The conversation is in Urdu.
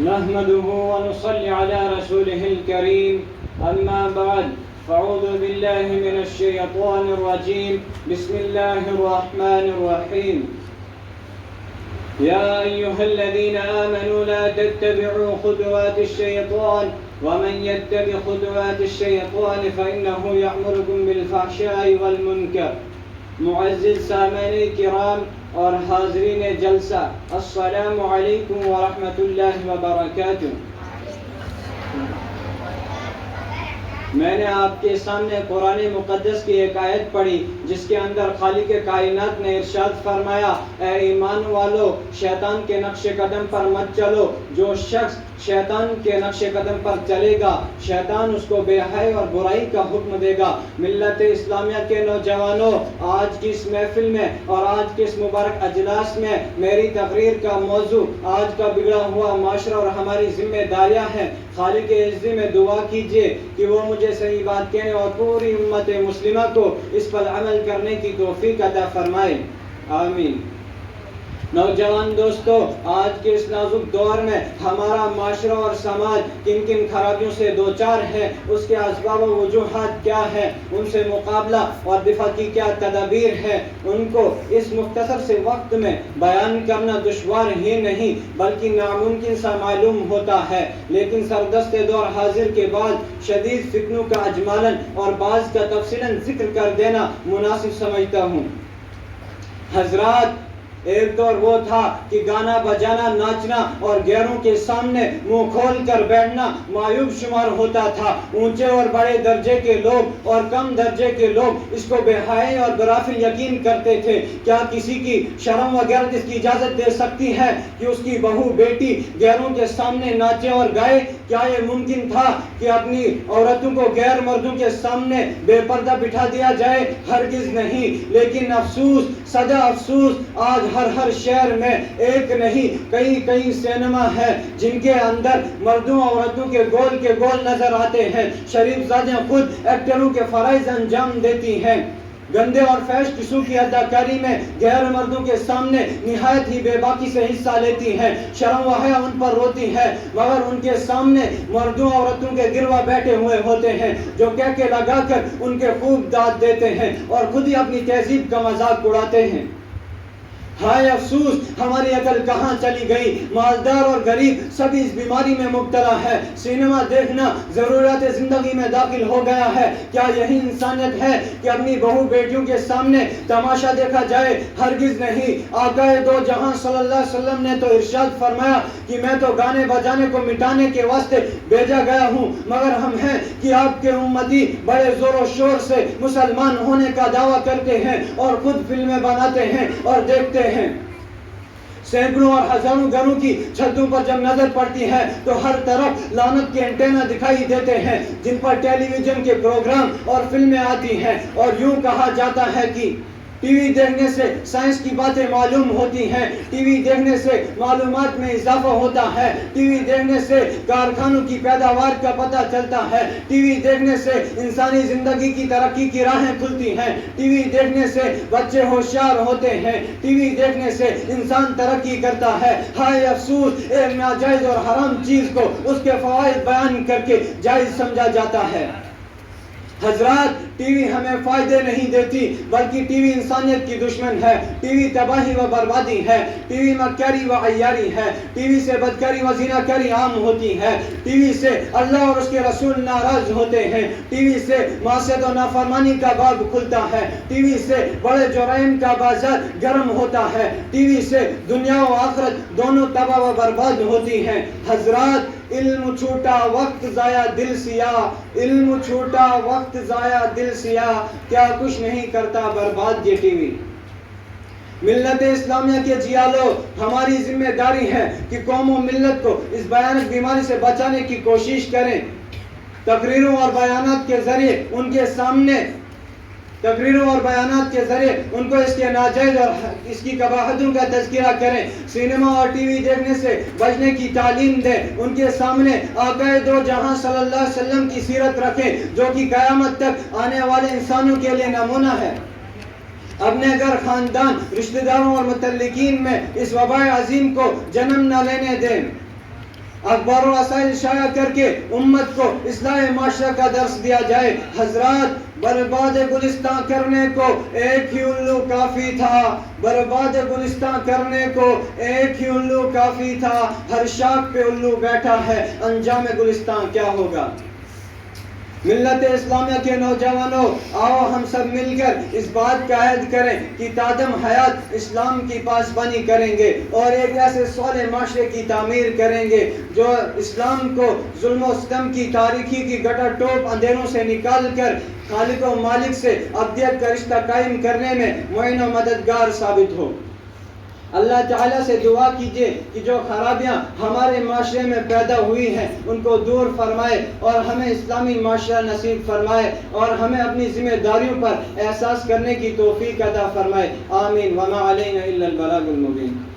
نحمده ونصلي على رسوله الكريم أما بعد فأعوذ بالله من الشيطان الرجيم بسم الله الرحمن الرحيم يا أيها الذين آمنوا لا تتبعوا خطوات الشيطان ومن يتبع خطوات الشيطان فإنه يأمركم بالفحشاء والمنكر. معزز سامعین کرام اور حاضرین جلسہ، السلام علیکم ورحمۃ اللہ وبرکاتہ. میں نے آپ کے سامنے قرآن مقدس کی ایک آیت پڑھی جس کے اندر خالق کائنات نے ارشاد فرمایا، اے ایمان والو شیطان کے نقش قدم پر مت چلو. جو شخص شیطان کے نقش قدم پر چلے گا شیطان اس کو بے حیائی اور برائی کا حکم دے گا. ملت اسلامیہ کے نوجوانوں، آج کی اس محفل میں اور آج کے اس مبارک اجلاس میں میری تقریر کا موضوع آج کا بگڑا ہوا معاشرہ اور ہماری ذمہ داریاں ہیں. خالق عزت میں دعا کیجیے کہ وہ مجھے صحیح بات کہنے اور پوری امت مسلمہ کو اس پر عمل کرنے کی توفیق عطا فرمائے، آمین. نوجوان دوستو، آج کے اس نازک دور میں ہمارا معاشرہ اور سماج کن کن خرابیوں سے دوچار ہے، اس کے اسباب و وجوہات کیا ہے، ان سے مقابلہ اور دفاع کی کیا تدابیر ہے، ان کو اس مختصر سے وقت میں بیان کرنا دشوار ہی نہیں بلکہ ناممکن سا معلوم ہوتا ہے. لیکن سردست دور حاضر کے بعد شدید فتنوں کا اجمالاً اور بعض کا تفصیلاً ذکر کر دینا مناسب سمجھتا ہوں. حضرات، ایک دور وہ تھا کہ گانا بجانا، ناچنا اور غیروں کے سامنے منہ کھول کر بیٹھنا معیوب شمار ہوتا تھا. اونچے اور بڑے درجے کے لوگ اور کم درجے کے لوگ اس کو بے حیائی اور برافل یقین کرتے تھے. کیا کسی کی شرم و غیرت اس کی اجازت دے سکتی ہے کہ اس کی بہو بیٹی غیروں کے سامنے ناچے اور گائے؟ کیا یہ ممکن تھا کہ اپنی عورتوں کو غیر مردوں کے سامنے بے پردہ بٹھا دیا جائے؟ ہرگز نہیں. لیکن افسوس، سدا افسوس، آج ہر شہر میں ایک نہیں کئی سینما ہیں جن کے اندر مردوں عورتوں کے گول نظر آتے ہیں. شریف زادیاں خود ایکٹروں کے فرائض انجام دیتی ہیں. گندے اور فحش قسم کی اداکاری میں غیر مردوں کے سامنے نہایت ہی بے باکی سے حصہ لیتی ہیں. شرم و حیا ان پر روتی ہے مگر ان کے سامنے مردوں عورتوں کے گروہ بیٹھے ہوئے ہوتے ہیں جو کہکے لگا کر ان کے خوب داد دیتے ہیں اور خود ہی اپنی تہذیب کا مذاق اڑاتے ہیں. ہائے افسوس، ہماری عقل کہاں چلی گئی؟ مالدار اور غریب سب اس بیماری میں مبتلا ہے. سینما دیکھنا ضرورت زندگی میں داخل ہو گیا ہے. کیا یہی انسانیت ہے کہ اپنی بہو بیٹیوں کے سامنے تماشا دیکھا جائے؟ ہرگز نہیں. آقا دو جہاں صلی اللہ علیہ وسلم نے تو ارشاد فرمایا کہ میں تو گانے بجانے کو مٹانے کے واسطے بھیجا گیا ہوں، مگر ہم ہیں کہ آپ کے امتی بڑے زور و شور سے مسلمان ہونے کا دعویٰ کرتے ہیں اور خود فلمیں بناتے ہیں اور دیکھتے ہیں. سینکڑوں اور ہزاروں گھروں کی چھتوں پر جب نظر پڑتی ہے تو ہر طرف لعنت کے اینٹینا دکھائی دیتے ہیں جن پر ٹیلی ویژن کے پروگرام اور فلمیں آتی ہیں. اور یوں کہا جاتا ہے کہ ٹی وی دیکھنے سے سائنس کی باتیں معلوم ہوتی ہیں، ٹی وی دیکھنے سے معلومات میں اضافہ ہوتا ہے، ٹی وی دیکھنے سے کارخانوں کی پیداوار کا پتہ چلتا ہے، ٹی وی دیکھنے سے انسانی زندگی کی ترقی کی راہیں کھلتی ہیں، ٹی وی دیکھنے سے بچے ہوشیار ہوتے ہیں، ٹی وی دیکھنے سے انسان ترقی کرتا ہے. ہائے افسوس، ایک ناجائز اور حرام چیز کو اس کے فوائد بیان کر کے جائز سمجھا جاتا ہے. حضرات، ٹی وی ہمیں فائدے نہیں دیتی بلکہ ٹی وی انسانیت کی دشمن ہے. ٹی وی تباہی و بربادی ہے، ٹی وی مکاری و عیاری ہے، ٹی وی سے بدکاری و زناکاری عام ہوتی ہے، ٹی وی سے اللہ اور اس کے رسول ناراض ہوتے ہیں، ٹی وی سے معصیت و نافرمانی کا باب کھلتا ہے، ٹی وی سے بڑے جرائم کا بازار گرم ہوتا ہے، ٹی وی سے دنیا و آخرت دونوں تباہ و برباد ہوتی ہیں. حضرات، علم چھوٹا وقت ضائع دل سیاہ، علم چھوٹا وقت ضائع دل سیاہ، کیا کچھ نہیں کرتا برباد یہ ٹی وی. ملت اسلامیہ کے جیالو، ہماری ذمہ داری ہے کہ قوم و ملت کو اس بھیانک بیماری سے بچانے کی کوشش کریں. تقریروں اور بیانات کے ذریعے ان کے سامنے ان کو اس کے ناجائز اور اس کی قباحتوں کا تذکرہ کریں. سینما اور ٹی وی دیکھنے سے بچنے کی تعلیم دیں. ان کے سامنے آقا دو جہاں صلی اللہ علیہ وسلم کی سیرت رکھیں جو کہ قیامت تک آنے والے انسانوں کے لیے نمونہ ہے. اپنے گھر، خاندان، رشتہ داروں اور متعلقین میں اس وباء عظیم کو جنم نہ لینے دیں. اخبار و رسائل شائع کر کے امت کو اصلاح معاشرہ کا درس دیا جائے۔ حضرات، برباد گلستان کرنے کو ایک ہی الو کافی تھا، برباد گلستان کرنے کو ایک ہی الو کافی تھا، ہر شاخ پہ الو بیٹھا ہے، انجام گلستان کیا ہوگا؟ ملت اسلامیہ کے نوجوانوں، آؤ ہم سب مل کر اس بات کا عہد کریں کہ تادم حیات اسلام کی پاسبانی کریں گے اور ایک ایسے صالح معاشرے کی تعمیر کریں گے جو اسلام کو ظلم و ستم کی تاریکی کی گٹر ٹوپ اندھیروں سے نکال کر خالق و مالک سے ابدیت کا رشتہ قائم کرنے میں معین و مددگار ثابت ہو۔ اللہ تعالیٰ سے دعا کیجئے کہ جو خرابیاں ہمارے معاشرے میں پیدا ہوئی ہیں ان کو دور فرمائے اور ہمیں اسلامی معاشرہ نصیب فرمائے اور ہمیں اپنی ذمہ داریوں پر احساس کرنے کی توفیق عطا فرمائے۔ آمین۔ وما علینا الا البلاغ المبین۔